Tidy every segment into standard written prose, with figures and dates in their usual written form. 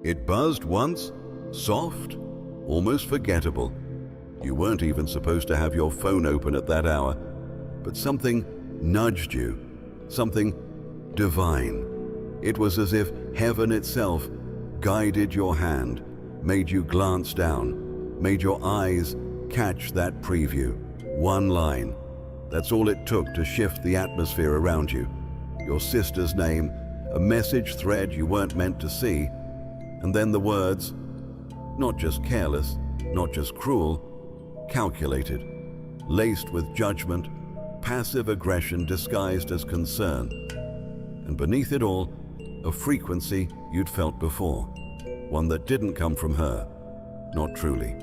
It buzzed once, soft, almost forgettable. You weren't even supposed to have your phone open at that hour, but something nudged you, something divine. It was as if heaven itself guided your hand, made you glance down, made your eyes catch that preview. One line. That's all it took to shift the atmosphere around you. Your sister's name, a message thread you weren't meant to see, and then the words, not just careless, not just cruel, calculated, laced with judgment, passive aggression disguised as concern. And beneath it all, a frequency you'd felt before, one that didn't come from her, not truly,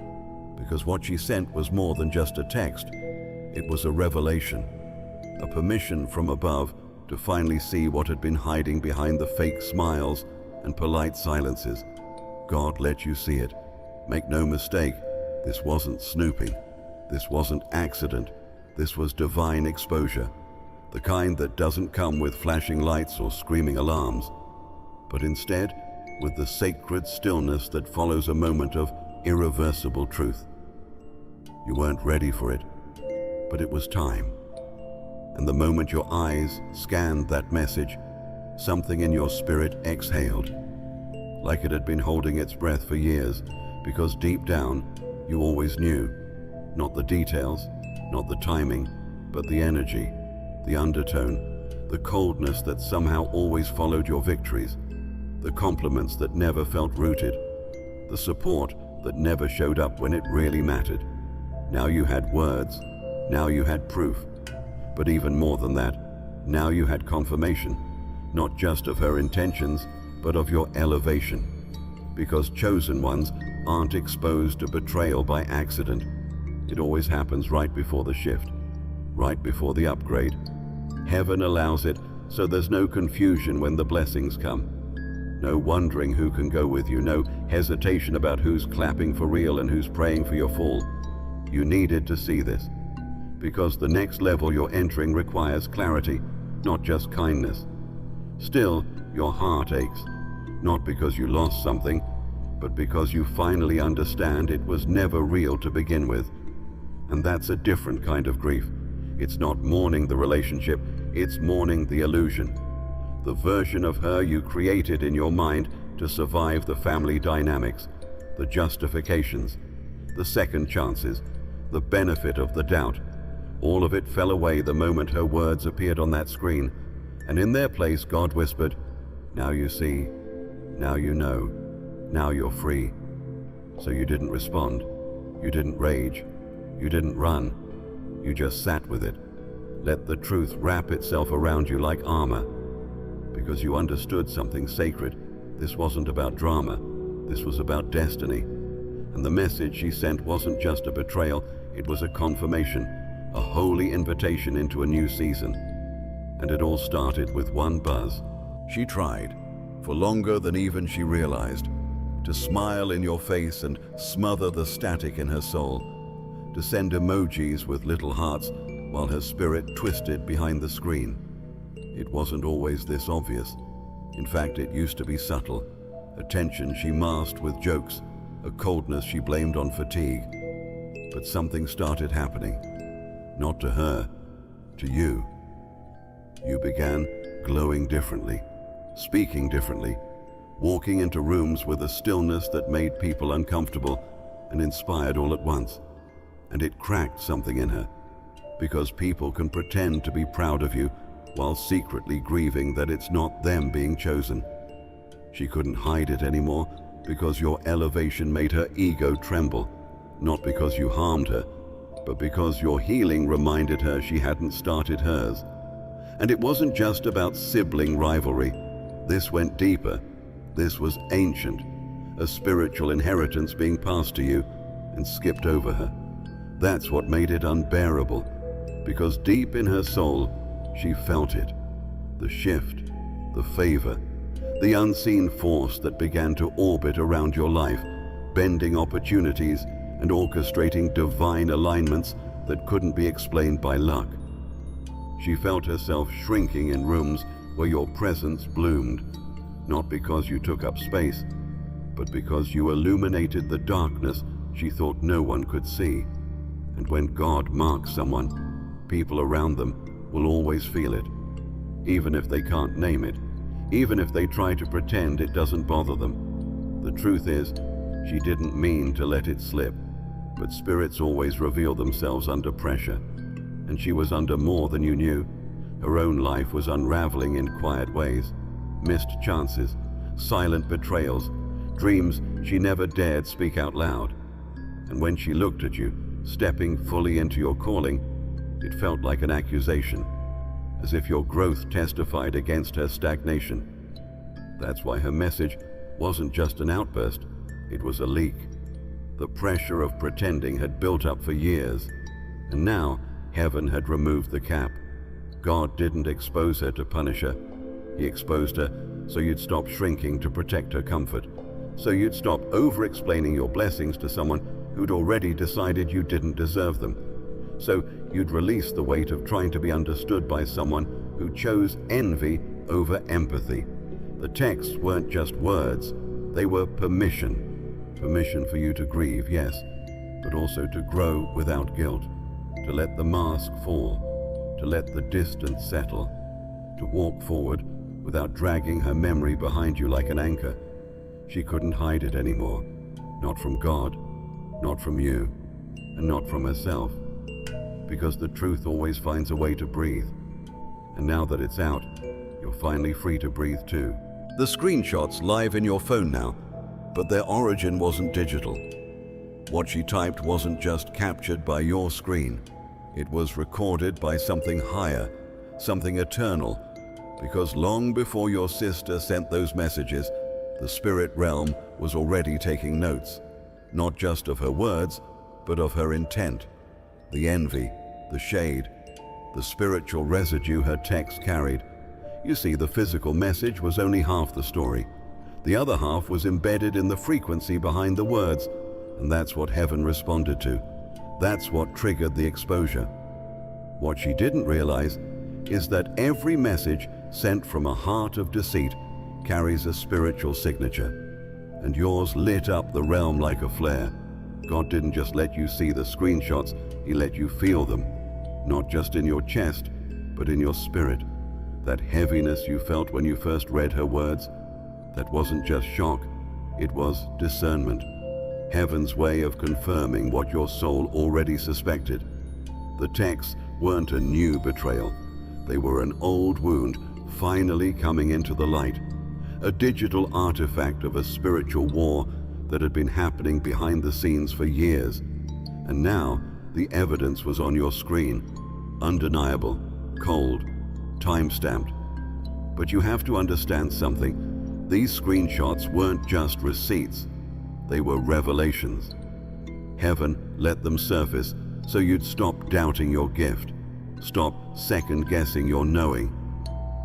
because what she sent was more than just a text. It was a revelation, a permission from above to finally see what had been hiding behind the fake smiles and polite silences. God let you see it. Make no mistake, this wasn't snooping. This wasn't accident. This was divine exposure, the kind that doesn't come with flashing lights or screaming alarms, but instead with the sacred stillness that follows a moment of irreversible truth. You weren't ready for it, but it was time. And the moment your eyes scanned that message, something in your spirit exhaled, like it had been holding its breath for years, because deep down, you always knew. Not the details, not the timing, but the energy, the undertone, the coldness that somehow always followed your victories, the compliments that never felt rooted, the support that never showed up when it really mattered. Now you had words, now you had proof, but even more than that, now you had confirmation, not just of her intentions, but of your elevation. Because chosen ones aren't exposed to betrayal by accident. It always happens right before the shift, right before the upgrade. Heaven allows it, so there's no confusion when the blessings come. No wondering who can go with you, no hesitation about who's clapping for real and who's praying for your fall. You needed to see this, because the next level you're entering requires clarity, not just kindness. Still, your heart aches, not because you lost something, but because you finally understand it was never real to begin with. And that's a different kind of grief. It's not mourning the relationship, it's mourning the illusion. The version of her you created in your mind to survive the family dynamics, the justifications, the second chances, the benefit of the doubt. All of it fell away the moment her words appeared on that screen, and in their place God whispered, "Now you see, now you know, now you're free." So you didn't respond, you didn't rage, you didn't run, you just sat with it. Let the truth wrap itself around you like armor, because you understood something sacred. This wasn't about drama, this was about destiny. And the message she sent wasn't just a betrayal, it was a confirmation, a holy invitation into a new season. And it all started with one buzz. She tried, for longer than even she realized, to smile in your face and smother the static in her soul, to send emojis with little hearts while her spirit twisted behind the screen. It wasn't always this obvious. In fact, it used to be subtle, a tension she masked with jokes, a coldness she blamed on fatigue. But something started happening, not to her, to you. You began glowing differently, speaking differently, walking into rooms with a stillness that made people uncomfortable and inspired all at once. And it cracked something in her, because people can pretend to be proud of you while secretly grieving that it's not them being chosen. She couldn't hide it anymore because your elevation made her ego tremble, not because you harmed her, but because your healing reminded her she hadn't started hers. And it wasn't just about sibling rivalry. This went deeper. This was ancient, a spiritual inheritance being passed to you and skipped over her. That's what made it unbearable, because deep in her soul, she felt it. The shift, the favor, the unseen force that began to orbit around your life, bending opportunities and orchestrating divine alignments that couldn't be explained by luck. She felt herself shrinking in rooms where your presence bloomed, not because you took up space, but because you illuminated the darkness she thought no one could see. And when God marks someone, people around them will always feel it, even if they can't name it, even if they try to pretend it doesn't bother them. The truth is, she didn't mean to let it slip, but spirits always reveal themselves under pressure, and she was under more than you knew. Her own life was unraveling in quiet ways, missed chances, silent betrayals, dreams she never dared speak out loud. And when she looked at you, stepping fully into your calling, it felt like an accusation, as if your growth testified against her stagnation. That's why her message wasn't just an outburst, it was a leak. The pressure of pretending had built up for years, and now heaven had removed the cap. God didn't expose her to punish her. He exposed her so you'd stop shrinking to protect her comfort, so you'd stop over-explaining your blessings to someone who'd already decided you didn't deserve them, so you'd release the weight of trying to be understood by someone who chose envy over empathy. The texts weren't just words, they were permission. Permission for you to grieve, yes, but also to grow without guilt, to let the mask fall, to let the distance settle, to walk forward without dragging her memory behind you like an anchor. She couldn't hide it anymore, not from God, not from you, and not from herself, because the truth always finds a way to breathe. And now that it's out, you're finally free to breathe too. The screenshot's live in your phone now, but their origin wasn't digital. What she typed wasn't just captured by your screen. It was recorded by something higher, something eternal, because long before your sister sent those messages, the spirit realm was already taking notes, not just of her words, but of her intent, the envy, the shade, the spiritual residue her text carried. You see, the physical message was only half the story. The other half was embedded in the frequency behind the words, and that's what heaven responded to. That's what triggered the exposure. What she didn't realize is that every message sent from a heart of deceit carries a spiritual signature, and yours lit up the realm like a flare. God didn't just let you see the screenshots, He let you feel them, not just in your chest, but in your spirit. That heaviness you felt when you first read her words, that wasn't just shock, it was discernment. Heaven's way of confirming what your soul already suspected. The texts weren't a new betrayal. They were an old wound finally coming into the light. A digital artifact of a spiritual war that had been happening behind the scenes for years. And now the evidence was on your screen. Undeniable, cold, time-stamped. But you have to understand something. These screenshots weren't just receipts, they were revelations. Heaven let them surface so you'd stop doubting your gift, stop second-guessing your knowing.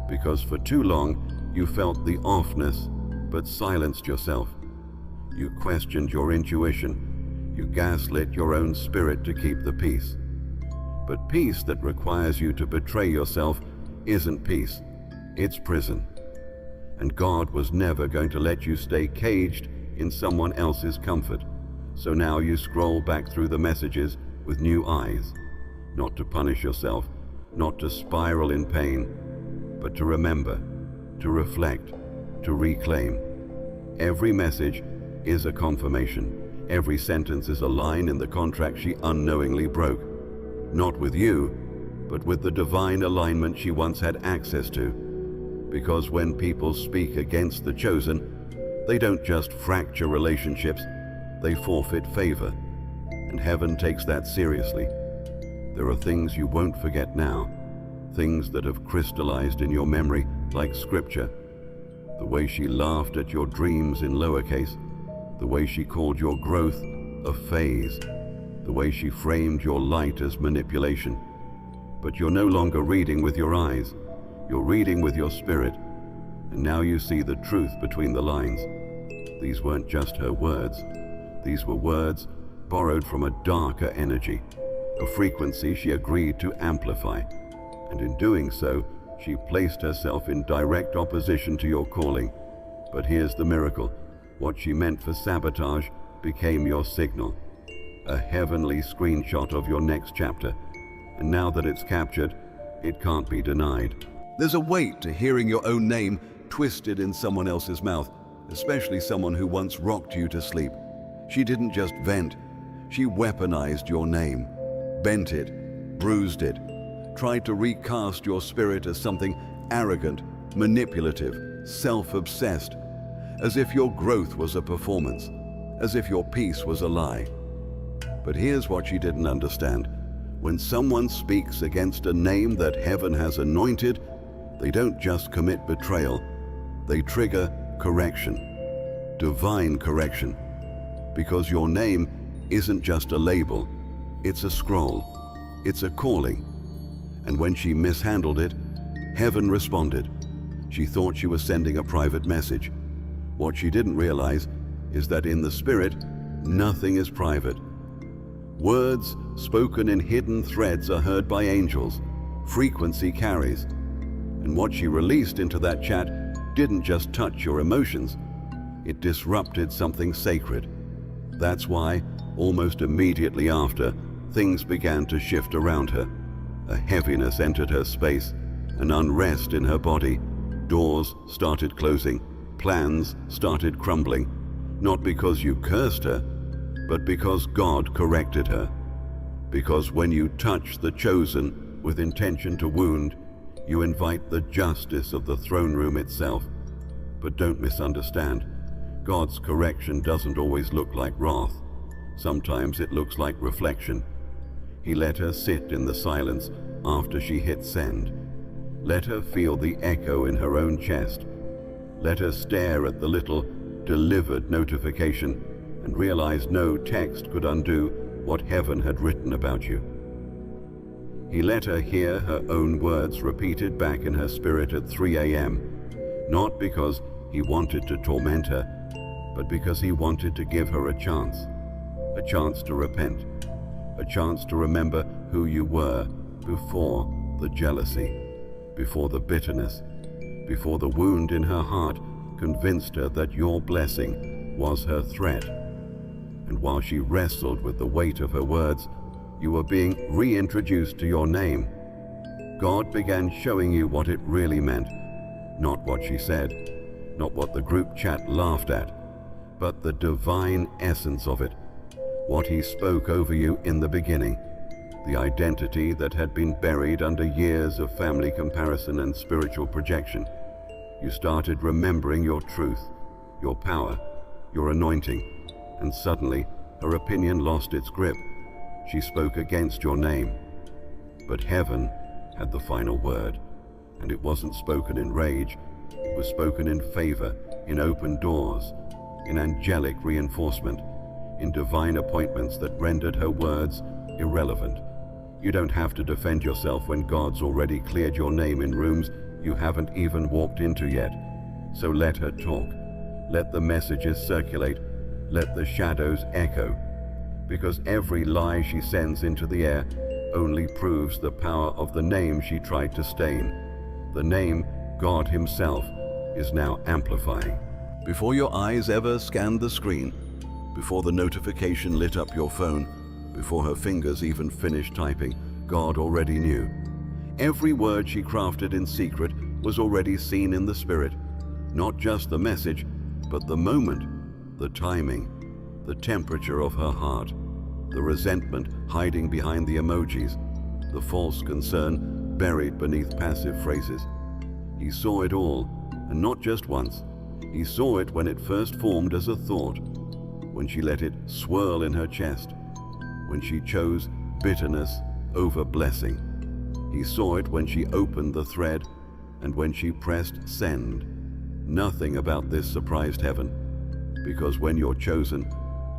Because for too long, you felt the offness, but silenced yourself. You questioned your intuition, you gaslit your own spirit to keep the peace. But peace that requires you to betray yourself isn't peace, it's prison. And God was never going to let you stay caged in someone else's comfort. So now you scroll back through the messages with new eyes, not to punish yourself, not to spiral in pain, but to remember, to reflect, to reclaim. Every message is a confirmation. Every sentence is a line in the contract she unknowingly broke. Not with you, but with the divine alignment she once had access to. Because when people speak against the chosen, they don't just fracture relationships, they forfeit favor. And heaven takes that seriously. There are things you won't forget now, things that have crystallized in your memory like scripture. The way she laughed at your dreams in lowercase, the way she called your growth a phase, the way she framed your light as manipulation. But you're no longer reading with your eyes. You're reading with your spirit, and now you see the truth between the lines. These weren't just her words. These were words borrowed from a darker energy, a frequency she agreed to amplify. And in doing so, she placed herself in direct opposition to your calling. But here's the miracle. What she meant for sabotage became your signal, a heavenly screenshot of your next chapter. And now that it's captured, it can't be denied. There's a weight to hearing your own name twisted in someone else's mouth, especially someone who once rocked you to sleep. She didn't just vent, she weaponized your name, bent it, bruised it, tried to recast your spirit as something arrogant, manipulative, self-obsessed, as if your growth was a performance, as if your peace was a lie. But here's what she didn't understand. When someone speaks against a name that heaven has anointed, they don't just commit betrayal, they trigger correction, divine correction. Because your name isn't just a label, it's a scroll, it's a calling. And when she mishandled it, heaven responded. She thought she was sending a private message. What she didn't realize is that in the spirit, nothing is private. Words spoken in hidden threads are heard by angels. Frequency carries. And what she released into that chat didn't just touch your emotions, it disrupted something sacred. That's why, almost immediately after, things began to shift around her. A heaviness entered her space, an unrest in her body. Doors started closing, plans started crumbling, not because you cursed her, but because God corrected her. Because when you touch the chosen with intention to wound, you invite the justice of the throne room itself. But don't misunderstand. God's correction doesn't always look like wrath. Sometimes it looks like reflection. He let her sit in the silence after she hit send. Let her feel the echo in her own chest. Let her stare at the little delivered notification and realize no text could undo what heaven had written about you. He let her hear her own words repeated back in her spirit at 3 a.m., not because he wanted to torment her, but because he wanted to give her a chance to repent, a chance to remember who you were before the jealousy, before the bitterness, before the wound in her heart convinced her that your blessing was her threat. And while she wrestled with the weight of her words, you were being reintroduced to your name. God began showing you what it really meant, not what she said, not what the group chat laughed at, but the divine essence of it, what he spoke over you in the beginning, the identity that had been buried under years of family comparison and spiritual projection. You started remembering your truth, your power, your anointing, and suddenly her opinion lost its grip. She spoke against your name. But heaven had the final word, and it wasn't spoken in rage. It was spoken in favor, in open doors, in angelic reinforcement, in divine appointments that rendered her words irrelevant. You don't have to defend yourself when God's already cleared your name in rooms you haven't even walked into yet. So let her talk. Let the messages circulate. Let the shadows echo. Because every lie she sends into the air only proves the power of the name she tried to stain. The name God himself is now amplifying. Before your eyes ever scanned the screen, before the notification lit up your phone, before her fingers even finished typing, God already knew. Every word she crafted in secret was already seen in the spirit. Not just the message, but the moment, the timing, the temperature of her heart, the resentment hiding behind the emojis, the false concern buried beneath passive phrases. He saw it all, and not just once. He saw it when it first formed as a thought, when she let it swirl in her chest, when she chose bitterness over blessing. He saw it when she opened the thread and when she pressed send. Nothing about this surprised heaven, because when you're chosen,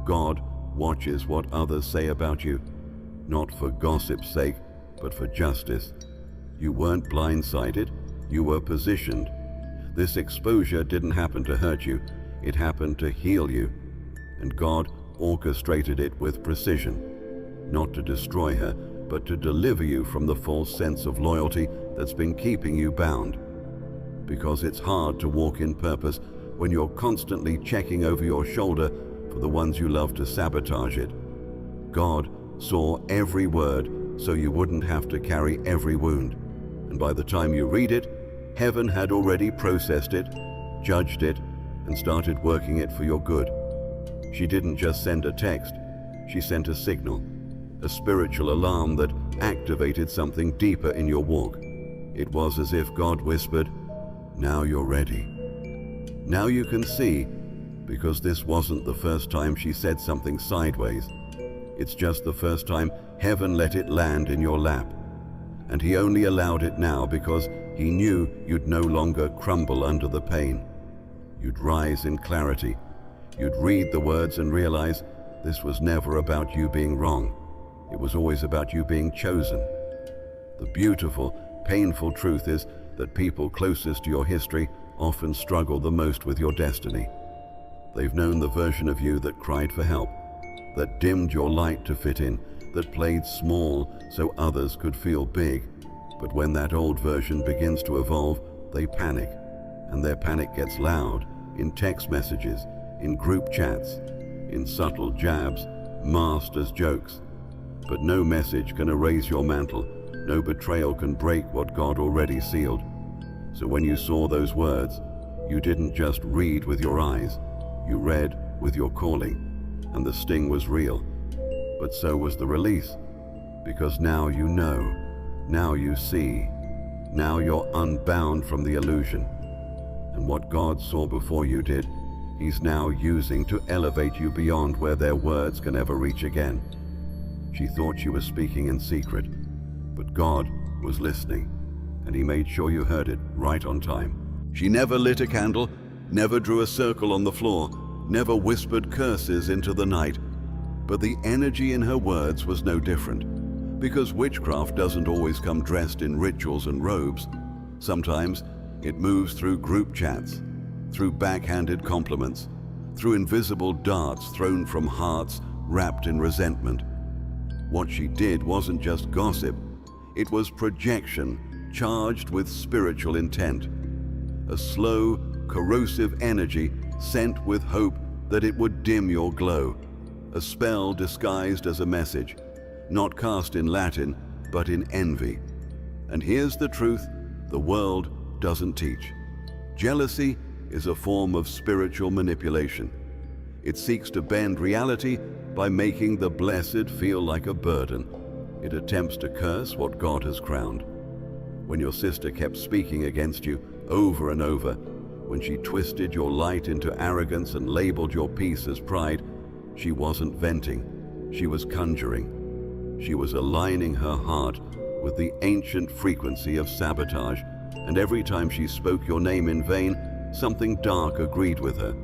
God watches what others say about you, not for gossip's sake, but for justice. You weren't blindsided, you were positioned. This exposure didn't happen to hurt you, it happened to heal you. And God orchestrated it with precision, not to destroy her, but to deliver you from the false sense of loyalty that's been keeping you bound. Because it's hard to walk in purpose when you're constantly checking over your shoulder for the ones you love to sabotage it. God saw every word so you wouldn't have to carry every wound. And by the time you read it, heaven had already processed it, judged it, and started working it for your good. She didn't just send a text, she sent a signal, a spiritual alarm that activated something deeper in your walk. It was as if God whispered, "Now you're ready. Now you can see," because this wasn't the first time she said something sideways. It's just the first time heaven let it land in your lap. And he only allowed it now because he knew you'd no longer crumble under the pain. You'd rise in clarity. You'd read the words and realize this was never about you being wrong. It was always about you being chosen. The beautiful, painful truth is that people closest to your history often struggle the most with your destiny. They've known the version of you that cried for help, that dimmed your light to fit in, that played small so others could feel big. But when that old version begins to evolve, they panic. And their panic gets loud in text messages, in group chats, in subtle jabs, masked as jokes. But no message can erase your mantle. No betrayal can break what God already sealed. So when you saw those words, you didn't just read with your eyes. You read with your calling. And the sting was real. But so was the release. Because now you know. Now you see. Now you're unbound from the illusion. And what God saw before you did, he's now using to elevate you beyond where their words can ever reach again. She thought she was speaking in secret, but God was listening, and he made sure you heard it right on time. She never lit a candle, never drew a circle on the floor, never whispered curses into the night. But the energy in her words was no different, because witchcraft doesn't always come dressed in rituals and robes. Sometimes it moves through group chats, through backhanded compliments, through invisible darts thrown from hearts wrapped in resentment. What she did wasn't just gossip, it was projection charged with spiritual intent. A slow, corrosive energy sent with hope that it would dim your glow. A spell disguised as a message, not cast in Latin, but in envy. And here's the truth the world doesn't teach. Jealousy is a form of spiritual manipulation. It seeks to bend reality by making the blessed feel like a burden. It attempts to curse what God has crowned. When your sister kept speaking against you over and over, when she twisted your light into arrogance and labeled your peace as pride, she wasn't venting, she was conjuring. She was aligning her heart with the ancient frequency of sabotage, and every time she spoke your name in vain, something dark agreed with her.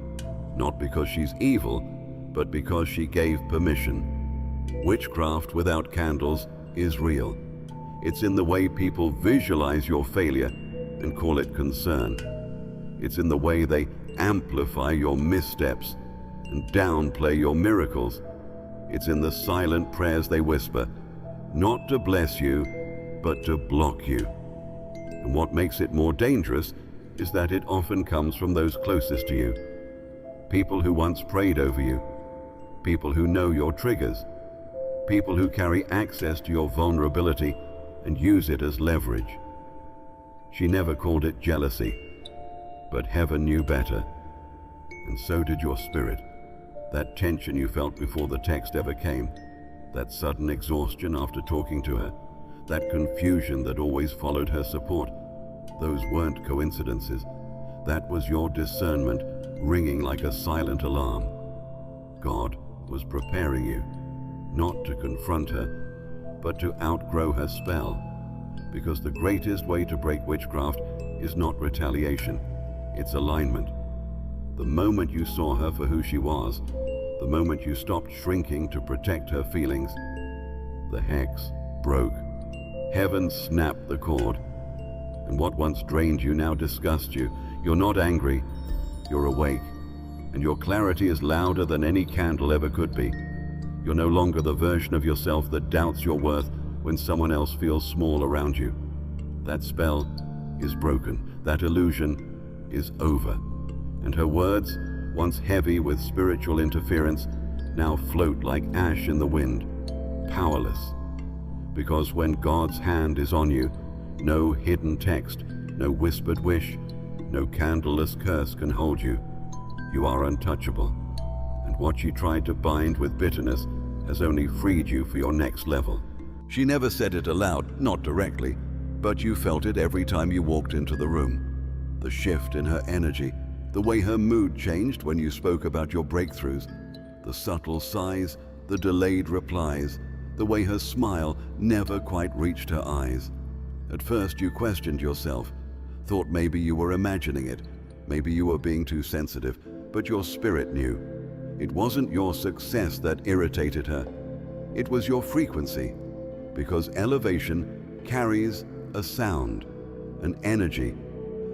Not because she's evil, but because she gave permission. Witchcraft without candles is real. It's in the way people visualize your failure and call it concern. It's in the way they amplify your missteps and downplay your miracles. It's in the silent prayers they whisper, not to bless you, but to block you. And what makes it more dangerous is that it often comes from those closest to you. People who once prayed over you, people who know your triggers, people who carry access to your vulnerability and use it as leverage. She never called it jealousy, but heaven knew better, and so did your spirit. That tension you felt before the text ever came, that sudden exhaustion after talking to her, that confusion that always followed her support, those weren't coincidences. That was your discernment ringing like a silent alarm. God was preparing you, not to confront her, but to outgrow her spell. Because the greatest way to break witchcraft is not retaliation, it's alignment. The moment you saw her for who she was, the moment you stopped shrinking to protect her feelings, the hex broke. Heaven snapped the cord. And what once drained you now disgusts you. You're not angry, you're awake. And your clarity is louder than any candle ever could be. You're no longer the version of yourself that doubts your worth when someone else feels small around you. That spell is broken. That illusion is over. and her words, once heavy with spiritual interference, now float like ash in the wind, powerless. Because when God's hand is on you, no hidden text, no whispered wish, no candleless curse can hold you. You are untouchable, and what she tried to bind with bitterness has only freed you for your next level. She never said it aloud, not directly, but you felt it every time you walked into the room. The shift in her energy, the way her mood changed when you spoke about your breakthroughs, the subtle sighs, the delayed replies, the way her smile never quite reached her eyes. At first you questioned yourself, thought maybe you were imagining it, maybe you were being too sensitive, but your spirit knew. It wasn't your success that irritated her, it was your frequency, because elevation carries a sound, an energy,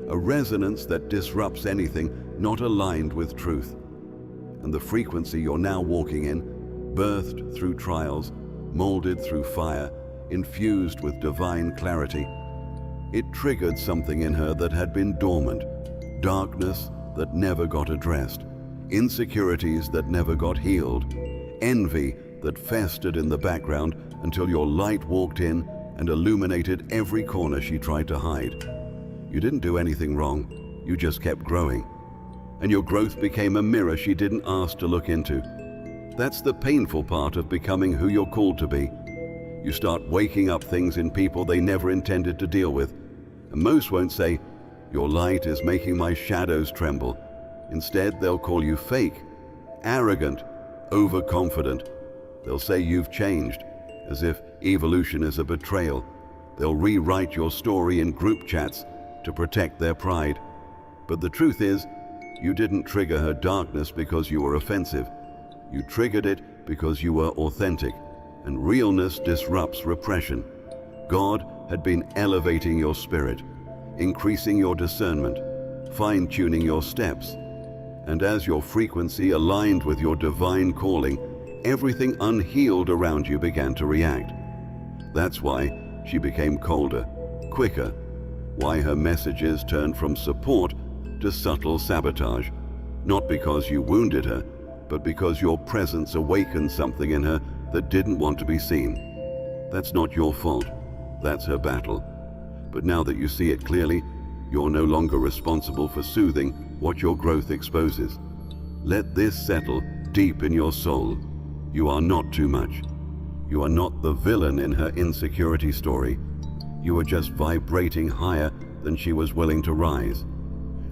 a resonance that disrupts anything not aligned with truth. And the frequency you're now walking in, birthed through trials, molded through fire, infused with divine clarity, it triggered something in her that had been dormant, darkness that never got addressed, insecurities that never got healed, envy that festered in the background until your light walked in and illuminated every corner she tried to hide. You didn't do anything wrong, you just kept growing. And your growth became a mirror she didn't ask to look into. That's the painful part of becoming who you're called to be. You start waking up things in people they never intended to deal with. And most won't say, "Your light is making my shadows tremble." Instead, they'll call you fake, arrogant, overconfident. They'll say you've changed, as if evolution is a betrayal. They'll rewrite your story in group chats to protect their pride. But the truth is, you didn't trigger her darkness because you were offensive. You triggered it because you were authentic, and realness disrupts repression. God had been elevating your spirit, increasing your discernment, fine-tuning your steps. And as your frequency aligned with your divine calling, everything unhealed around you began to react. That's why she became colder, quicker, why her messages turned from support to subtle sabotage, not because you wounded her, but because your presence awakened something in her that didn't want to be seen. That's not your fault, that's her battle. But now that you see it clearly, you're no longer responsible for soothing what your growth exposes. Let this settle deep in your soul. You are not too much. You are not the villain in her insecurity story. You are just vibrating higher than she was willing to rise.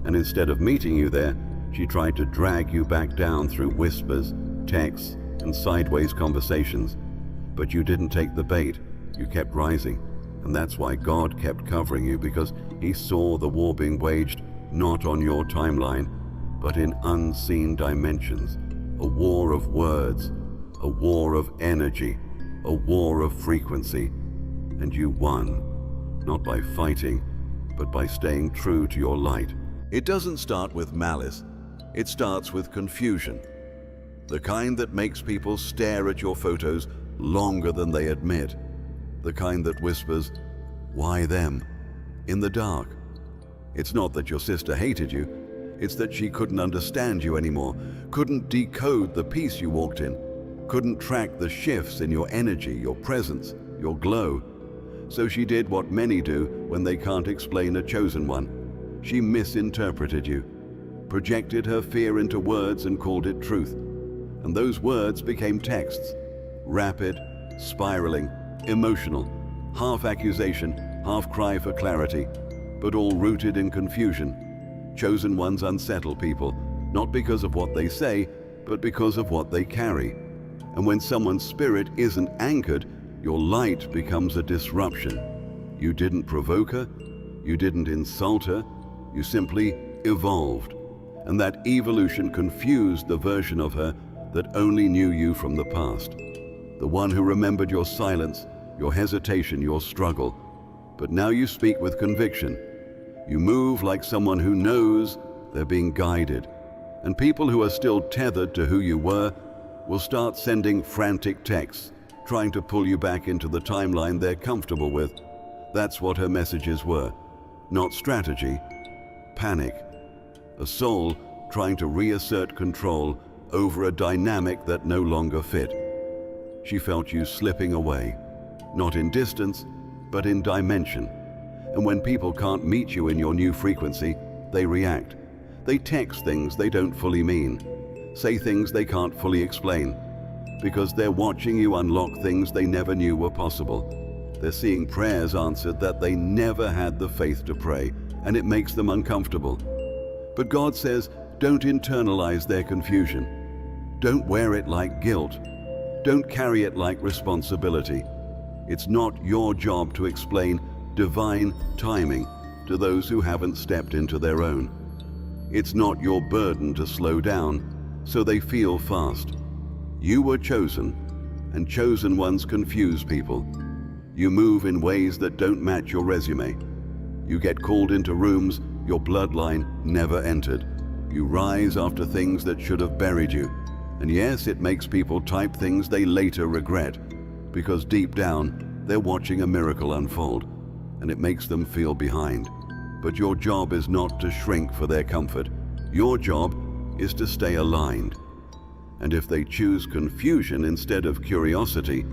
And instead of meeting you there, she tried to drag you back down through whispers, texts, and sideways conversations. But you didn't take the bait. You kept rising. And that's why God kept covering you, because He saw the war being waged not on your timeline, but in unseen dimensions. A war of words, a war of energy, a war of frequency. And you won, not by fighting, but by staying true to your light. It doesn't start with malice. It starts with confusion. The kind that makes people stare at your photos longer than they admit. The kind that whispers, "Why them?" in the dark. It's not that your sister hated you. It's that she couldn't understand you anymore, couldn't decode the peace you walked in, couldn't track the shifts in your energy, your presence, your glow. So she did what many do when they can't explain a chosen one. She misinterpreted you, projected her fear into words and called it truth. And those words became texts, rapid, spiraling, emotional, half accusation, half cry for clarity, but all rooted in confusion. Chosen ones unsettle people, not because of what they say, but because of what they carry. And when someone's spirit isn't anchored, your light becomes a disruption. You didn't provoke her, you didn't insult her, you simply evolved. And that evolution confused the version of her that only knew you from the past. The one who remembered your silence, your hesitation, your struggle. But now you speak with conviction. You move like someone who knows they're being guided. And people who are still tethered to who you were will start sending frantic texts, trying to pull you back into the timeline they're comfortable with. That's what her messages were. Not strategy, panic. A soul trying to reassert control over a dynamic that no longer fit. She felt you slipping away, not in distance, but in dimension. And when people can't meet you in your new frequency, they react. They text things they don't fully mean, say things they can't fully explain, because they're watching you unlock things they never knew were possible. They're seeing prayers answered that they never had the faith to pray, and it makes them uncomfortable. But God says, don't internalize their confusion. Don't wear it like guilt. Don't carry it like responsibility. It's not your job to explain divine timing to those who haven't stepped into their own. It's not your burden to slow down so they feel fast. You were chosen, and chosen ones confuse people. You move in ways that don't match your resume. You get called into rooms your bloodline never entered. You rise after things that should have buried you. And yes, it makes people type things they later regret, because deep down, they're watching a miracle unfold, and it makes them feel behind. But your job is not to shrink for their comfort. Your job is to stay aligned. And if they choose confusion instead of curiosity,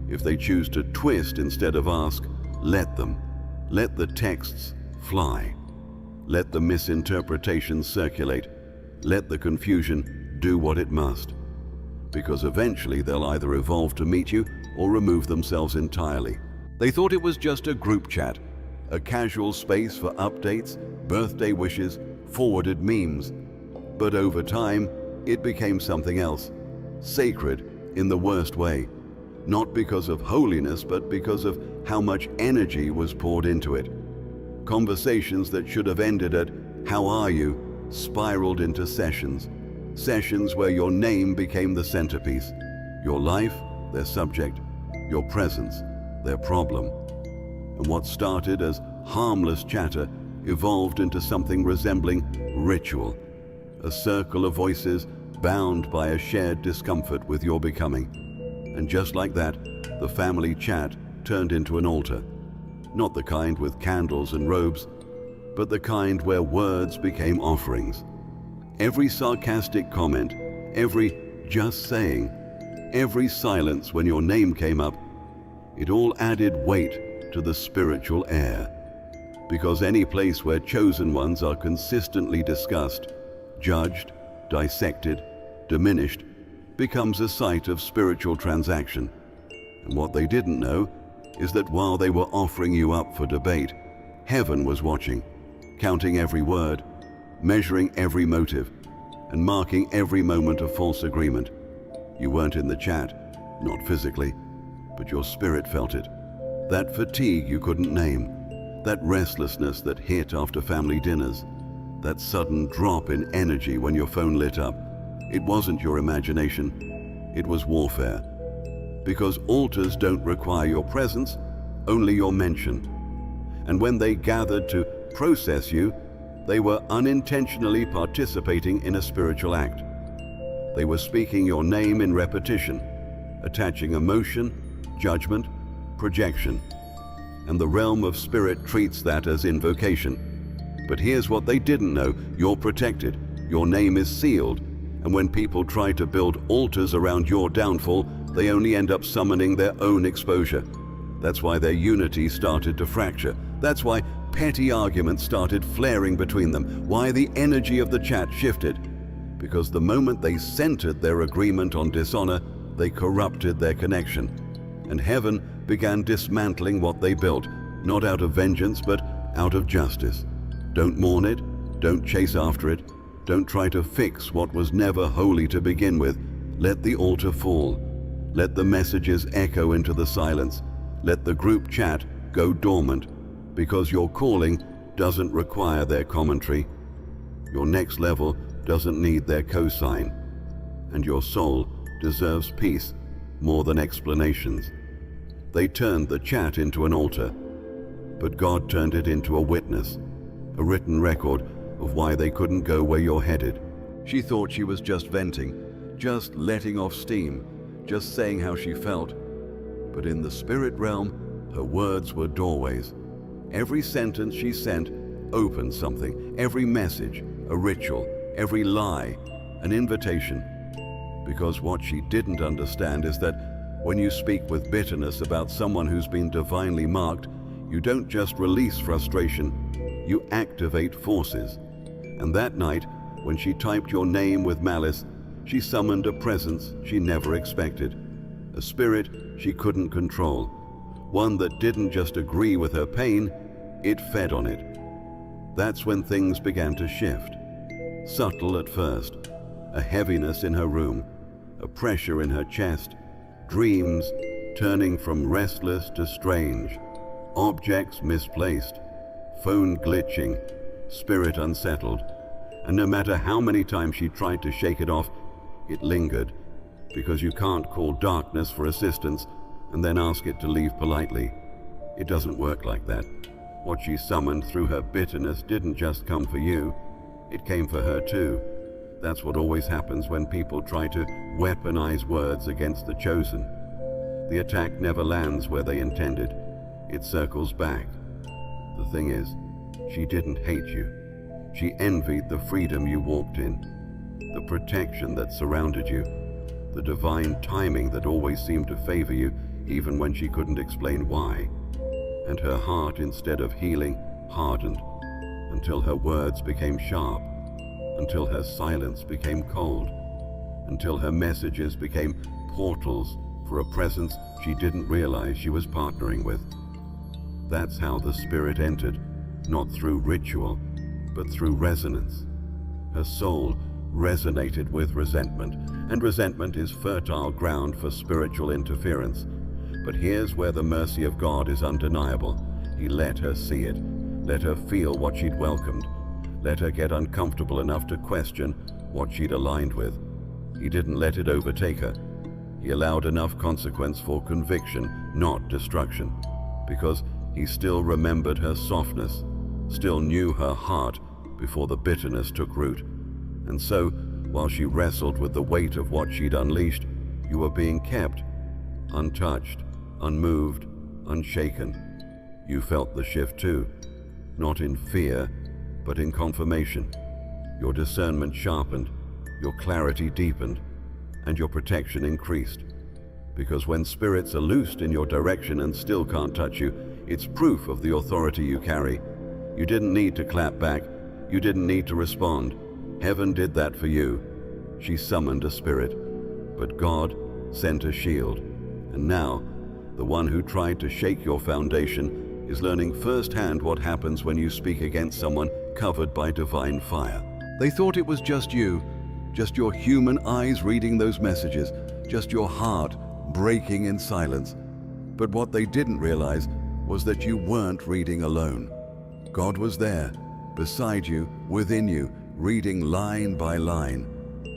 if they choose to twist instead of ask, let them. Let the texts fly. Let the misinterpretations circulate. Let the confusion do what it must. Because eventually they'll either evolve to meet you or remove themselves entirely. They thought it was just a group chat, a casual space for updates, birthday wishes, forwarded memes. But over time, it became something else, sacred in the worst way. Not because of holiness, but because of how much energy was poured into it. Conversations that should have ended at, "How are you?" spiraled into sessions. Sessions where your name became the centerpiece. Your life, their subject. Your presence, their problem. And what started as harmless chatter evolved into something resembling ritual. A circle of voices bound by a shared discomfort with your becoming. And just like that, the family chat turned into an altar. Not the kind with candles and robes, but the kind where words became offerings. Every sarcastic comment, every just saying, every silence when your name came up, it all added weight to the spiritual air. Because any place where chosen ones are consistently discussed, judged, dissected, diminished, becomes a site of spiritual transaction. And what they didn't know is that while they were offering you up for debate, heaven was watching, counting every word, measuring every motive, and marking every moment of false agreement. You weren't in the chat, not physically, but your spirit felt it. That fatigue you couldn't name, that restlessness that hit after family dinners, that sudden drop in energy when your phone lit up. It wasn't your imagination, it was warfare. Because altars don't require your presence, only your mention. And when they gathered to process you, they were unintentionally participating in a spiritual act. They were speaking your name in repetition, attaching emotion, judgment, projection. And the realm of spirit treats that as invocation. But here's what they didn't know: you're protected, your name is sealed, and when people try to build altars around your downfall, they only end up summoning their own exposure. That's why their unity started to fracture. That's why petty arguments started flaring between them. Why the energy of the chat shifted. Because the moment they centered their agreement on dishonor, they corrupted their connection. And heaven began dismantling what they built, not out of vengeance, but out of justice. Don't mourn it, don't chase after it, don't try to fix what was never holy to begin with. Let the altar fall. Let the messages echo into the silence. Let the group chat go dormant, because your calling doesn't require their commentary. Your next level doesn't need their cosign. And your soul deserves peace more than explanations. They turned the chat into an altar, but God turned it into a witness, a written record of why they couldn't go where you're headed. She thought she was just venting, just letting off steam, just saying how she felt. But in the spirit realm, her words were doorways. Every sentence she sent opened something, every message, a ritual, every lie, an invitation. Because what she didn't understand is that when you speak with bitterness about someone who's been divinely marked, you don't just release frustration, you activate forces. And that night, when she typed your name with malice, she summoned a presence she never expected, a spirit she couldn't control, one that didn't just agree with her pain, it fed on it. That's when things began to shift. Subtle at first, a heaviness in her room, a pressure in her chest, dreams turning from restless to strange, objects misplaced, phone glitching, spirit unsettled. And no matter how many times she tried to shake it off, it lingered, because you can't call darkness for assistance and then ask it to leave politely. It doesn't work like that. What she summoned through her bitterness didn't just come for you, it came for her too. That's what always happens when people try to weaponize words against the chosen. The attack never lands where they intended. It circles back. The thing is, she didn't hate you. She envied the freedom you walked in, the protection that surrounded you, the divine timing that always seemed to favor you, even when she couldn't explain why. And her heart, instead of healing, hardened, until her words became sharp, until her silence became cold, until her messages became portals for a presence she didn't realize she was partnering with. That's how the spirit entered, not through ritual, but through resonance. Her soul resonated with resentment, and resentment is fertile ground for spiritual interference. But here's where the mercy of God is undeniable. He let her see it, let her feel what she'd welcomed, let her get uncomfortable enough to question what she'd aligned with. He didn't let it overtake her. He allowed enough consequence for conviction, not destruction, because he still remembered her softness, still knew her heart before the bitterness took root. And so, while she wrestled with the weight of what she'd unleashed, you were being kept, untouched, unmoved, unshaken. You felt the shift too, not in fear, but in confirmation. Your discernment sharpened, your clarity deepened, and your protection increased. Because when spirits are loosed in your direction and still can't touch you, it's proof of the authority you carry. You didn't need to clap back. You didn't need to respond. Heaven did that for you. She summoned a spirit, but God sent a shield. And now, the one who tried to shake your foundation is learning firsthand what happens when you speak against someone covered by divine fire. They thought it was just you, just your human eyes reading those messages, just your heart breaking in silence. But what they didn't realize was that you weren't reading alone. God was there, beside you, within you, reading line by line,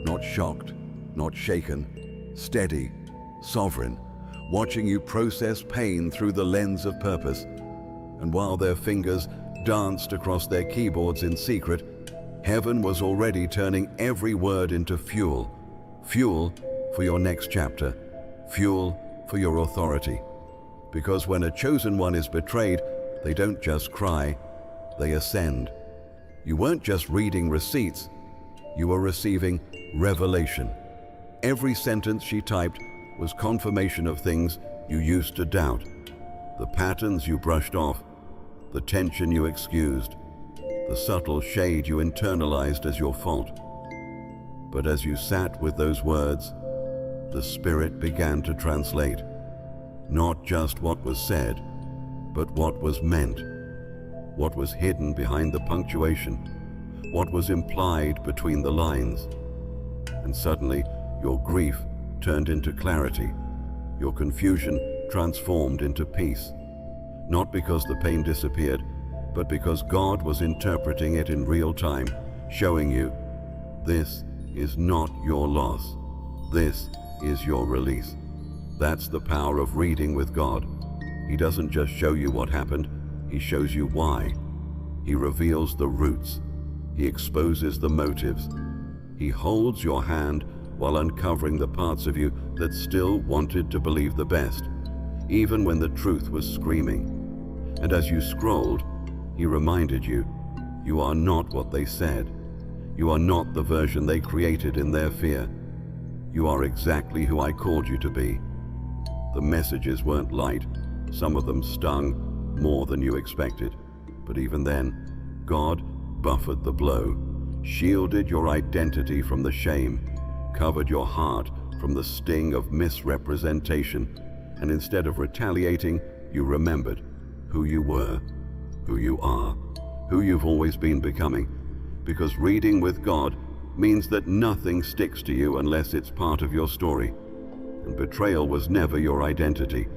not shocked, not shaken, steady, sovereign, watching you process pain through the lens of purpose. And while their fingers danced across their keyboards in secret, heaven was already turning every word into fuel. Fuel for your next chapter. Fuel for your authority. Because when a chosen one is betrayed, they don't just cry, they ascend. You weren't just reading receipts, you were receiving revelation. Every sentence she typed was confirmation of things you used to doubt, the patterns you brushed off, the tension you excused, the subtle shade you internalized as your fault. But as you sat with those words, the Spirit began to translate, not just what was said, but what was meant, what was hidden behind the punctuation, what was implied between the lines. And suddenly, your grief turned into clarity, your confusion transformed into peace. Not because the pain disappeared, but because God was interpreting it in real time, showing you, this is not your loss. This is your release. That's the power of reading with God. He doesn't just show you what happened, He shows you why. He reveals the roots. He exposes the motives. He holds your hand while uncovering the parts of you that still wanted to believe the best, even when the truth was screaming. And as you scrolled, He reminded you, you are not what they said. You are not the version they created in their fear. You are exactly who I called you to be. The messages weren't light. Some of them stung more than you expected. But even then, God buffered the blow, shielded your identity from the shame, covered your heart from the sting of misrepresentation, and instead of retaliating, you remembered who you were, who you are, who you've always been becoming. Because reading with God means that nothing sticks to you unless it's part of your story. And betrayal was never your identity.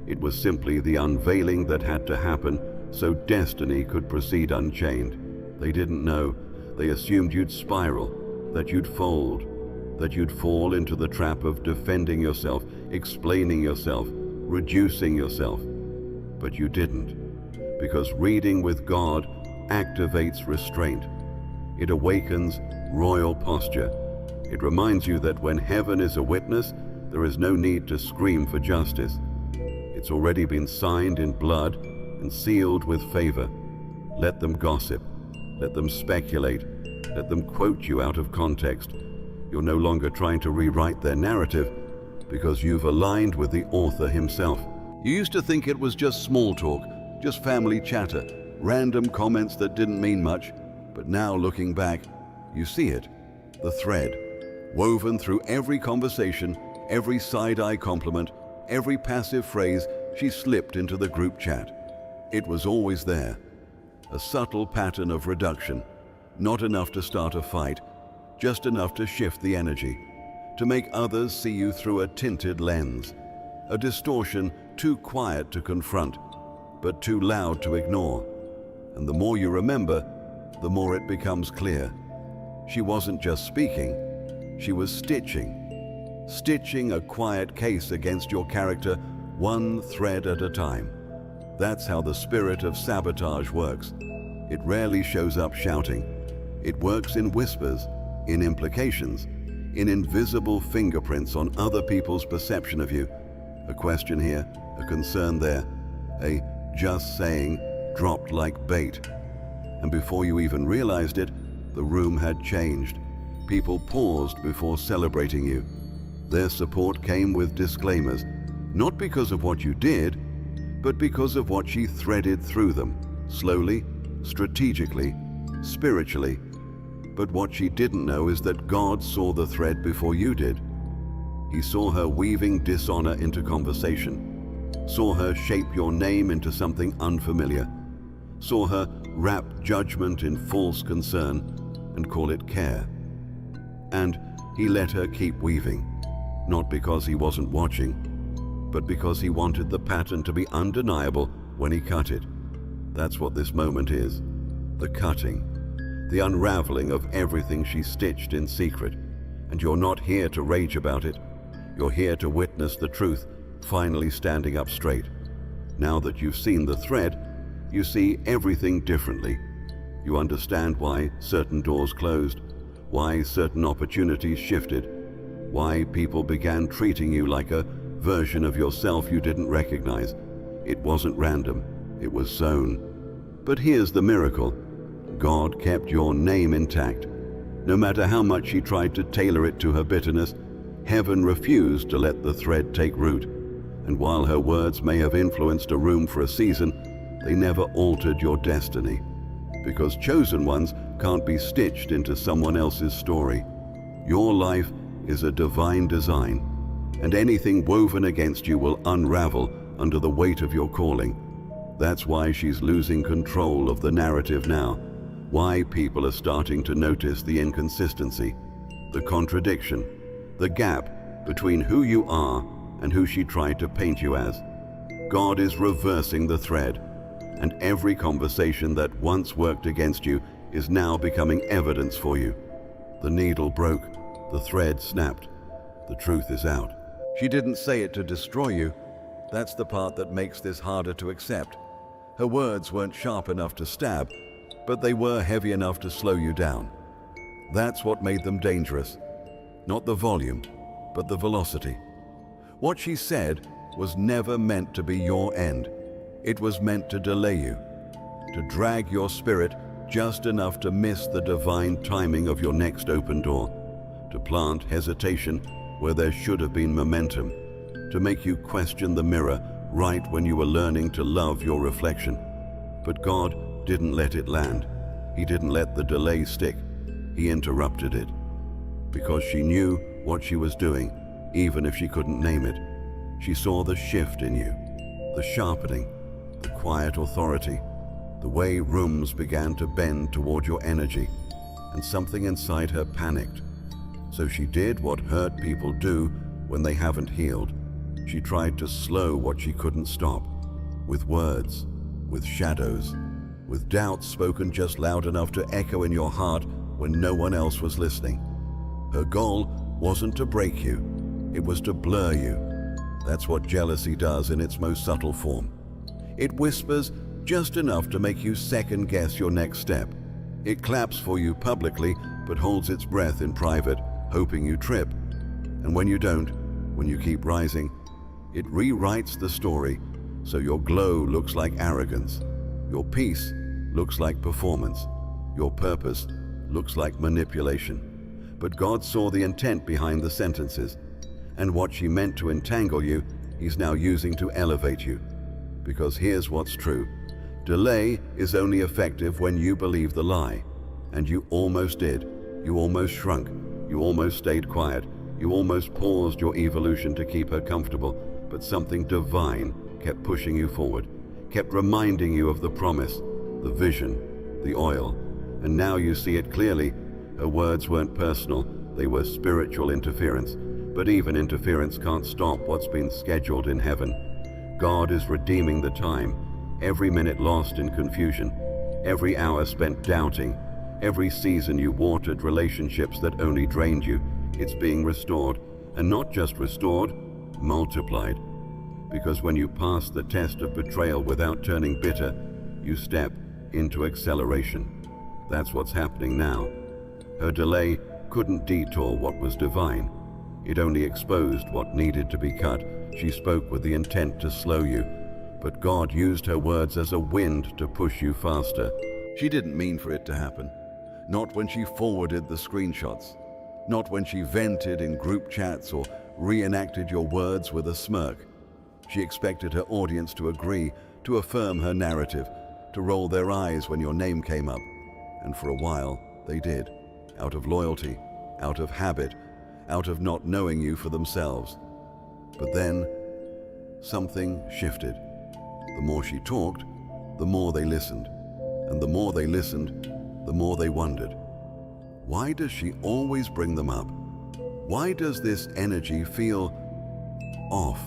It was simply the unveiling that had to happen so destiny could proceed unchained. They didn't know. They assumed you'd spiral, that you'd fold, that you'd fall into the trap of defending yourself, explaining yourself, reducing yourself. But you didn't, because reading with God activates restraint. It awakens royal posture. It reminds you that when heaven is a witness, there is no need to scream for justice. It's already been signed in blood and sealed with favor. Let them gossip. Let them speculate. Let them quote you out of context. You're no longer trying to rewrite their narrative because you've aligned with the author himself. You used to think it was just small talk, just family chatter, random comments that didn't mean much. But now, looking back, you see it, the thread, woven through every conversation, every side-eye compliment, every passive phrase she slipped into the group chat. It was always there, a subtle pattern of reduction, not enough to start a fight, just enough to shift the energy, to make others see you through a tinted lens, a distortion too quiet to confront, but too loud to ignore. And the more you remember, the more it becomes clear. She wasn't just speaking, she was stitching a quiet case against your character, one thread at a time. That's how the spirit of sabotage works. It rarely shows up shouting. It works in whispers, in implications, in invisible fingerprints on other people's perception of you. A question here, a concern there, a just saying dropped like bait. And before you even realized it, the room had changed. People paused before celebrating you. Their support came with disclaimers, not because of what you did, but because of what she threaded through them, slowly, strategically, spiritually. But what she didn't know is that God saw the thread before you did. He saw her weaving dishonor into conversation, saw her shape your name into something unfamiliar, saw her wrap judgment in false concern and call it care. And he let her keep weaving, not because he wasn't watching, but because he wanted the pattern to be undeniable when he cut it. That's what this moment is, the cutting, the unraveling of everything she stitched in secret. And you're not here to rage about it. You're here to witness the truth finally standing up straight. Now that you've seen the thread, you see everything differently. You understand why certain doors closed, why certain opportunities shifted, why people began treating you like a version of yourself you didn't recognize. It wasn't random, it was sown. But here's the miracle. God kept your name intact. No matter how much she tried to tailor it to her bitterness, heaven refused to let the thread take root. And while her words may have influenced a room for a season, they never altered your destiny. Because chosen ones can't be stitched into someone else's story. Your life is a divine design, and anything woven against you will unravel under the weight of your calling. That's why she's losing control of the narrative now. Why people are starting to notice the inconsistency, the contradiction, the gap between who you are and who she tried to paint you as. God is reversing the thread, and every conversation that once worked against you is now becoming evidence for you. The needle broke, the thread snapped, the truth is out. She didn't say it to destroy you. That's the part that makes this harder to accept. Her words weren't sharp enough to stab, but they were heavy enough to slow you down. That's what made them dangerous. Not the volume, but the velocity. What she said was never meant to be your end. It was meant to delay you, to drag your spirit just enough to miss the divine timing of your next open door, to plant hesitation where there should have been momentum, to make you question the mirror right when you were learning to love your reflection. But God didn't let it land. He didn't let the delay stick. He interrupted it. Because she knew what she was doing, even if she couldn't name it. She saw the shift in you, the sharpening, the quiet authority, the way rooms began to bend toward your energy, and something inside her panicked. So she did what hurt people do when they haven't healed. She tried to slow what she couldn't stop, with words, with shadows, with doubts spoken just loud enough to echo in your heart when no one else was listening. Her goal wasn't to break you, it was to blur you. That's what jealousy does in its most subtle form. It whispers just enough to make you second-guess your next step. It claps for you publicly, but holds its breath in private, hoping you trip. And when you don't, when you keep rising, it rewrites the story so your glow looks like arrogance, your peace looks like performance, your purpose looks like manipulation. But God saw the intent behind the sentences, and what she meant to entangle you, He's now using to elevate you. Because here's what's true. Delay is only effective when you believe the lie. And you almost did. You almost shrunk. You almost stayed quiet. You almost paused your evolution to keep her comfortable. But something divine kept pushing you forward, kept reminding you of the promise, the vision, the oil. And now you see it clearly. Her words weren't personal. They were spiritual interference. But even interference can't stop what's been scheduled in heaven. God is redeeming the time. Every minute lost in confusion, every hour spent doubting, every season you watered relationships that only drained you, it's being restored. And not just restored, multiplied. Because when you pass the test of betrayal without turning bitter, you step into acceleration. That's what's happening now. Her delay couldn't detour what was divine. It only exposed what needed to be cut. She spoke with the intent to slow you, but God used her words as a wind to push you faster. She didn't mean for it to happen. Not when she forwarded the screenshots. Not when she vented in group chats or reenacted your words with a smirk. She expected her audience to agree, to affirm her narrative, to roll their eyes when your name came up. And for a while, they did. Out of loyalty, out of habit, out of not knowing you for themselves. But then, something shifted. The more she talked, the more they listened. And the more they listened, the more they wondered. Why does she always bring them up? Why does this energy feel off?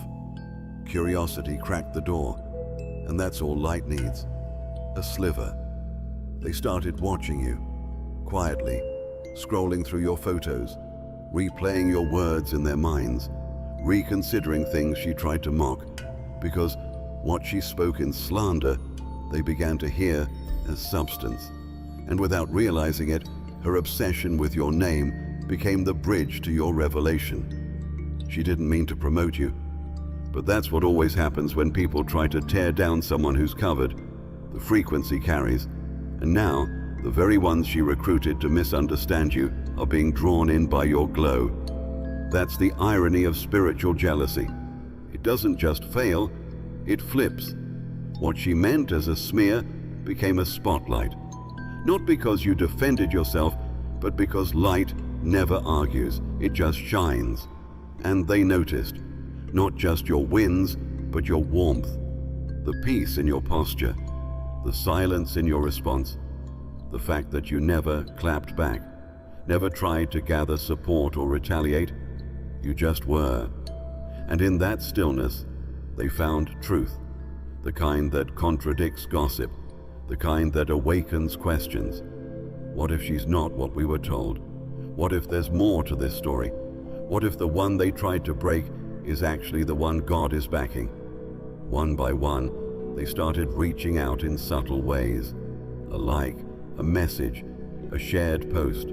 Curiosity cracked the door, and that's all light needs. A sliver. They started watching you, quietly, scrolling through your photos, replaying your words in their minds, reconsidering things she tried to mock, because what she spoke in slander, they began to hear as substance. And without realizing it, her obsession with your name became the bridge to your revelation. She didn't mean to promote you, but that's what always happens when people try to tear down someone who's covered. The frequency carries, and now the very ones she recruited to misunderstand you are being drawn in by your glow. That's the irony of spiritual jealousy. It doesn't just fail, it flips. What she meant as a smear became a spotlight. Not because you defended yourself, but because light never argues, it just shines. And they noticed, not just your wins, but your warmth, the peace in your posture, the silence in your response, the fact that you never clapped back, never tried to gather support or retaliate. You just were. And in that stillness, they found truth, the kind that contradicts gossip, the kind that awakens questions. What if she's not what we were told? What if there's more to this story? What if the one they tried to break is actually the one God is backing? One by one, they started reaching out in subtle ways. A like, a message, a shared post.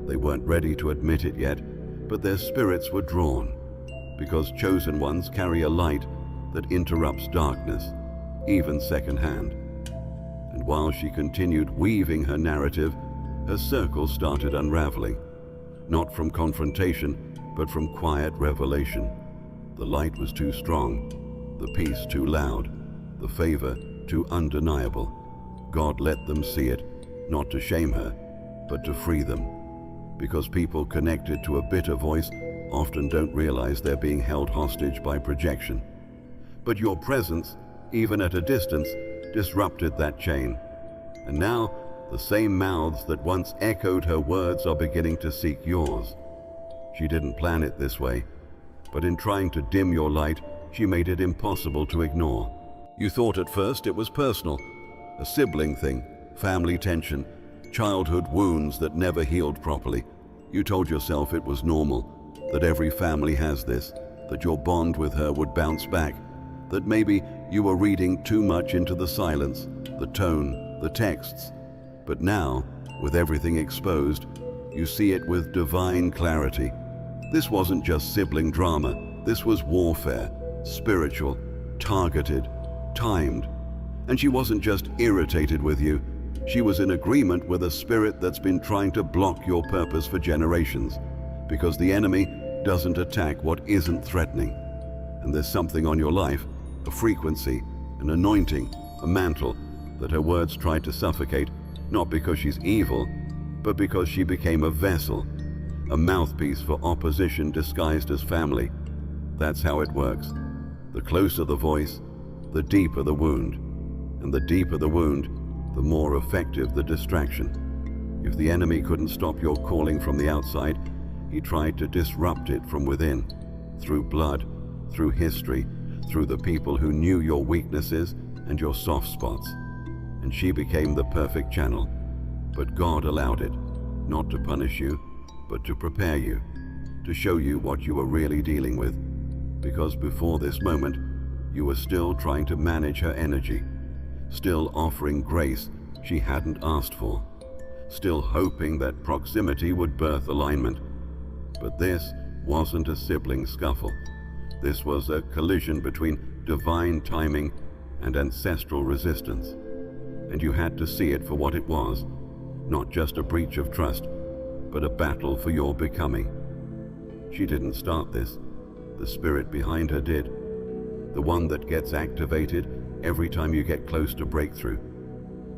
They weren't ready to admit it yet, but their spirits were drawn, because chosen ones carry a light that interrupts darkness, even secondhand. And while she continued weaving her narrative, her circle started unraveling, not from confrontation, but from quiet revelation. The light was too strong, the peace too loud, the favor too undeniable. God let them see it, not to shame her, but to free them. Because people connected to a bitter voice often don't realize they're being held hostage by projection. But your presence, even at a distance, disrupted that chain. And now, the same mouths that once echoed her words are beginning to seek yours. She didn't plan it this way, but in trying to dim your light, she made it impossible to ignore. You thought at first it was personal, a sibling thing, family tension, childhood wounds that never healed properly. You told yourself it was normal, that every family has this, that your bond with her would bounce back, that maybe you were reading too much into the silence, the tone, the texts. But now, with everything exposed, you see it with divine clarity. This wasn't just sibling drama, this was warfare, spiritual, targeted, timed. And she wasn't just irritated with you, she was in agreement with a spirit that's been trying to block your purpose for generations, because the enemy doesn't attack what isn't threatening. And there's something on your life, a frequency, an anointing, a mantle, that her words tried to suffocate, not because she's evil, but because she became a vessel, a mouthpiece for opposition disguised as family. That's how it works. The closer the voice, the deeper the wound. And the deeper the wound, the more effective the distraction. If the enemy couldn't stop your calling from the outside, he tried to disrupt it from within, through blood, through history, through the people who knew your weaknesses and your soft spots. And she became the perfect channel. But God allowed it, not to punish you, but to prepare you, to show you what you were really dealing with. Because before this moment, you were still trying to manage her energy, still offering grace she hadn't asked for, still hoping that proximity would birth alignment. But this wasn't a sibling scuffle. This was a collision between divine timing and ancestral resistance. And you had to see it for what it was, not just a breach of trust, but a battle for your becoming. She didn't start this. The spirit behind her did. The one that gets activated every time you get close to breakthrough.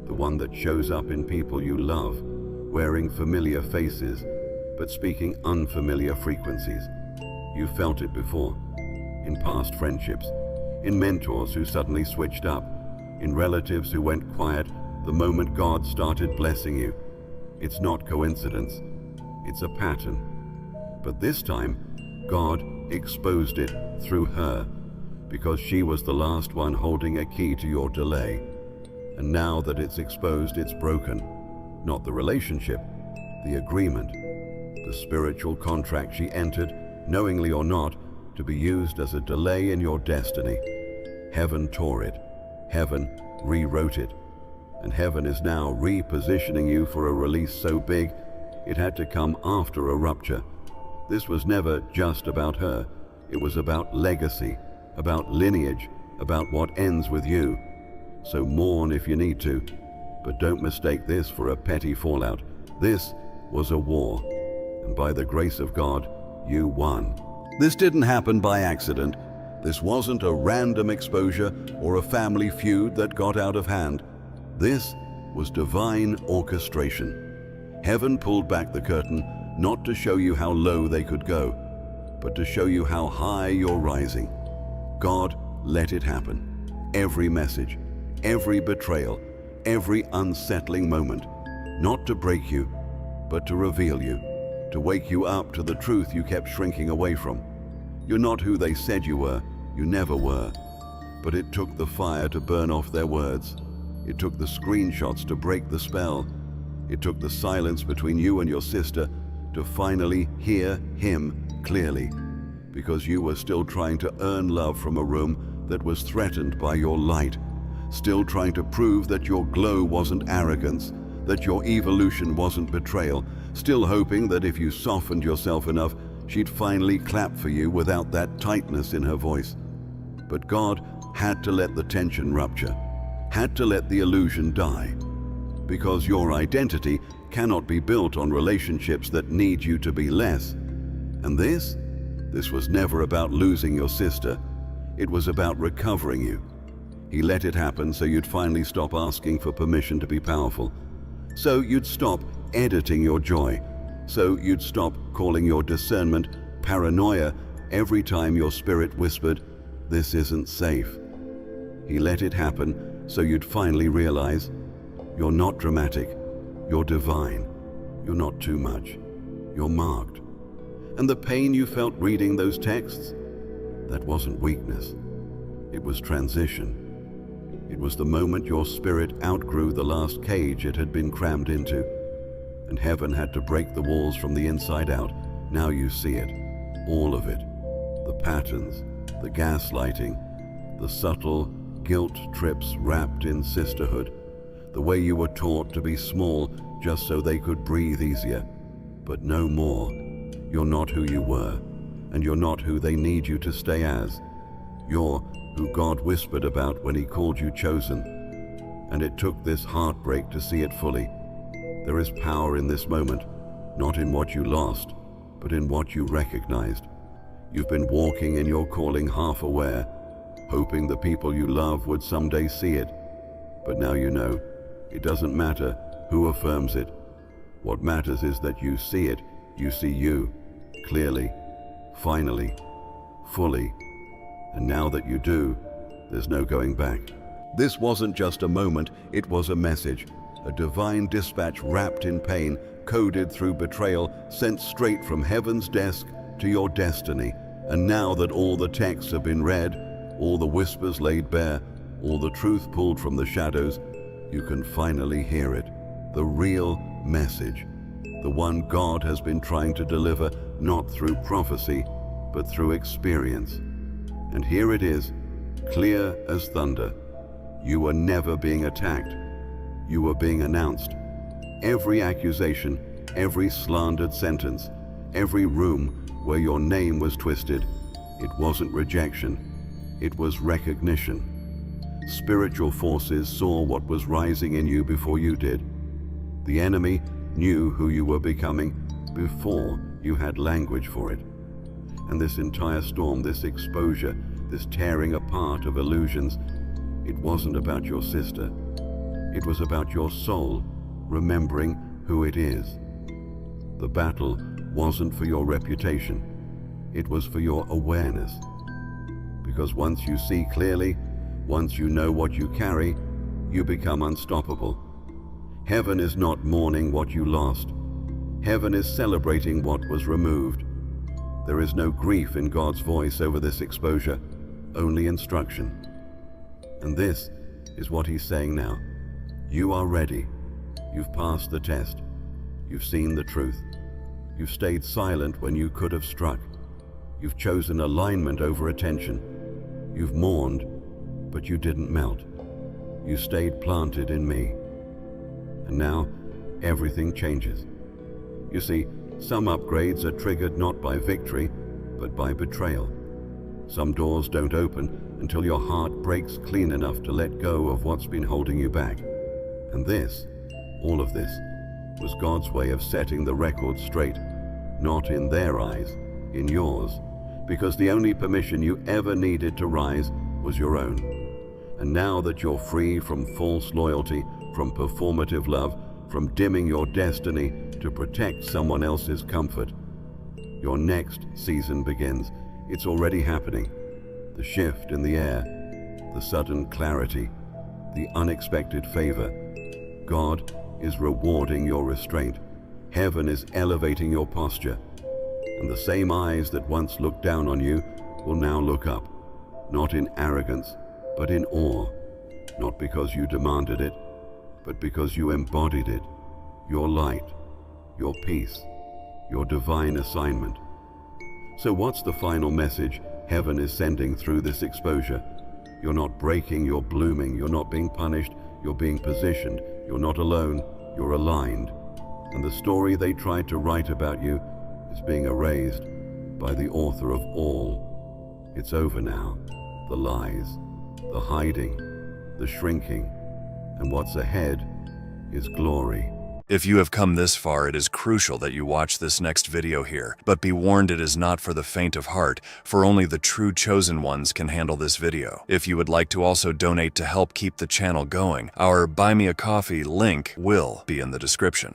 The one that shows up in people you love, wearing familiar faces, but speaking unfamiliar frequencies. You felt it before, in past friendships, in mentors who suddenly switched up, in relatives who went quiet the moment God started blessing you. It's not coincidence, it's a pattern. But this time, God exposed it through her, because she was the last one holding a key to your delay. And now that it's exposed, it's broken. Not the relationship, the agreement, the spiritual contract she entered, knowingly or not, to be used as a delay in your destiny. Heaven tore it. Heaven rewrote it. And heaven is now repositioning you for a release so big, it had to come after a rupture. This was never just about her. It was about legacy, about lineage, about what ends with you. So mourn if you need to, but don't mistake this for a petty fallout. This was a war, and by the grace of God, you won. This didn't happen by accident. This wasn't a random exposure or a family feud that got out of hand. This was divine orchestration. Heaven pulled back the curtain not to show you how low they could go, but to show you how high you're rising. God let it happen. Every message, every betrayal, every unsettling moment, not to break you, but to reveal you, to wake you up to the truth you kept shrinking away from. You're not who they said you were, you never were. But it took the fire to burn off their words. It took the screenshots to break the spell. It took the silence between you and your sister to finally hear him clearly, because you were still trying to earn love from a room that was threatened by your light, still trying to prove that your glow wasn't arrogance, that your evolution wasn't betrayal, still hoping that if you softened yourself enough, she'd finally clap for you without that tightness in her voice. But God had to let the tension rupture. had to let the illusion die, because your identity cannot be built on relationships that need you to be less. And this was never about losing your sister. It was about recovering you. He let it happen so you'd finally stop asking for permission to be powerful. So you'd stop editing your joy. So you'd stop calling your discernment paranoia every time your spirit whispered, "This isn't safe." He let it happen so you'd finally realize you're not dramatic, you're divine, you're not too much, you're marked. And the pain you felt reading those texts, that wasn't weakness, it was transition. It was the moment your spirit outgrew the last cage it had been crammed into, and heaven had to break the walls from the inside out. Now you see it, all of it, the patterns, the gaslighting, the subtle guilt trips wrapped in sisterhood, the way you were taught to be small just so they could breathe easier. But no more. You're not who you were, and you're not who they need you to stay as. You're who God whispered about when He called you chosen. And it took this heartbreak to see it fully. There is power in this moment, not in what you lost, but in what you recognized. You've been walking in your calling half aware, hoping the people you love would someday see it. But now you know, it doesn't matter who affirms it. What matters is that you see it, you see you, clearly, finally, fully. And now that you do, there's no going back. This wasn't just a moment, it was a message, a divine dispatch wrapped in pain, coded through betrayal, sent straight from heaven's desk to your destiny. And now that all the texts have been read, all the whispers laid bare, all the truth pulled from the shadows, you can finally hear it. The real message. The one God has been trying to deliver, not through prophecy, but through experience. And here it is, clear as thunder. You were never being attacked. You were being announced. Every accusation, every slandered sentence, every room where your name was twisted, it wasn't rejection, it was recognition. Spiritual forces saw what was rising in you before you did. The enemy knew who you were becoming before you had language for it. And this entire storm, this exposure, this tearing apart of illusions, it wasn't about your sister. It was about your soul remembering who it is. The battle wasn't for your reputation. It was for your awareness. Because once you see clearly, once you know what you carry, you become unstoppable. Heaven is not mourning what you lost. Heaven is celebrating what was removed. There is no grief in God's voice over this exposure, only instruction. And this is what He's saying now. You are ready. You've passed the test. You've seen the truth. You've stayed silent when you could have struck. You've chosen alignment over attention. You've mourned, but you didn't melt. You stayed planted in me. And now, everything changes. You see, some upgrades are triggered not by victory, but by betrayal. Some doors don't open until your heart breaks clean enough to let go of what's been holding you back. And this, all of this, was God's way of setting the record straight, not in their eyes, in yours, because the only permission you ever needed to rise was your own. And now that you're free from false loyalty, from performative love, from dimming your destiny to protect someone else's comfort, your next season begins. It's already happening. The shift in the air, the sudden clarity, the unexpected favor. God is rewarding your restraint. Heaven is elevating your posture. And the same eyes that once looked down on you will now look up, not in arrogance, but in awe, not because you demanded it, but because you embodied it, your light, your peace, your divine assignment. So what's the final message heaven is sending through this exposure? You're not breaking, you're blooming. You're not being punished, you're being positioned. You're not alone, you're aligned. And the story they tried to write about you is being erased by the author of all. It's over now. The lies, the hiding, the shrinking, and what's ahead is glory. If you have come this far, it is crucial that you watch this next video here. But be warned, it is not for the faint of heart, for only the true chosen ones can handle this video. If you would like to also donate to help keep the channel going, our Buy Me a Coffee link will be in the description.